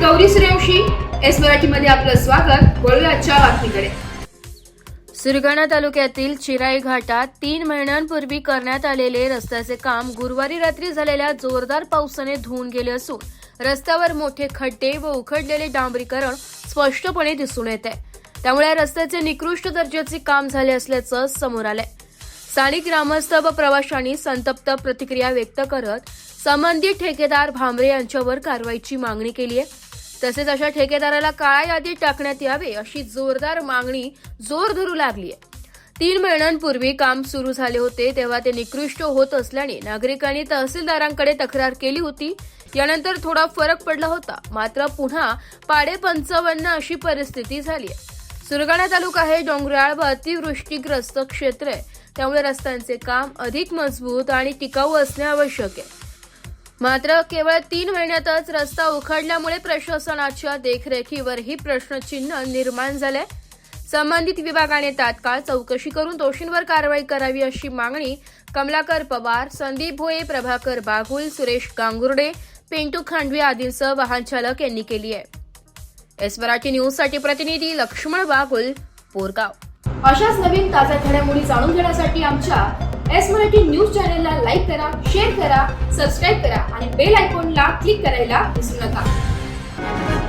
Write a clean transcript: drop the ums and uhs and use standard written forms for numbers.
Gauri Suryavanshi, S मराठीमध्ये आपलं स्वागत। वळूया आजच्या बातमीकडे। सुरगाणा तालुक्यातील चिराई घाटात 3 महिन्यांपूर्वी करण्यात आलेले रस्त्याचे काम गुरुवारी रात्री झालेल्या जोरदार पावसाने धुवून गेले असून रस्त्यावर मोठे खड्डे व उखडलेले डांबरीकरण स्पष्टपणे दिसून येत आहे। त्यामुळे या रस्त्याचे निकृष्ट दर्जाचे काम झाले असल्याचं समोर आलंय। स्थानिक ग्रामस्थ व प्रवाशांनी संतप्त प्रतिक्रिया व्यक्त करत संबंधित ठेकेदार भांबरे यांच्यावर कारवाईची मागणी केली आहे। तसेच अशा ठेकेदाराला काळ्या यादीत टाकण्यात यावे अशी जोरदार मागणी जोर धरू लागली आहे। 3 महिन्यांपूर्वी काम सुरू झाले होते तेव्हा ते निकृष्ट होत असल्याने नागरिकांनी तहसीलदारांकडे तक्रार केली होती। यानंतर थोडा फरक पडला होता, मात्र पुन्हा पाडे 55 अशी परिस्थिती झाली आहे। सुरगाणा तालुका हे डोंगराळ व अतिवृष्टीग्रस्त क्षेत्र आहे, त्यामुळे रस्त्यांचे काम अधिक मजबूत आणि टिकाऊ असणे आवश्यक आहे। मात्र केवळ 3 महिन्यातच रस्ता उखडल्यामुळे प्रशासनाच्या देखरेखीवरही प्रश्नचिन्ह निर्माण झाले। संबंधित विभागाने तात्काळ चौकशी करून दोषींवर कारवाई करावी अशी मागणी कमलाकर पवार, संदीप भोये, प्रभाकर बागुल, सुरेश गांगुर्डे, पिंटू खांडवे आदींसह वाहन चालक यांनी केली आहे। एस मराठी न्यूजसाठी प्रतिनिधी लक्ष्मण बागुल, पोरगाव। अशाच नवीन ताज्या घडामोडी जाणून घेण्यासाठी आमच्या एस मराठी न्यूज चॅनलला लाईक करा, शेअर करा, सबस्क्राईब करा आणि बेल आयकॉनला क्लिक करायला विसरू नका।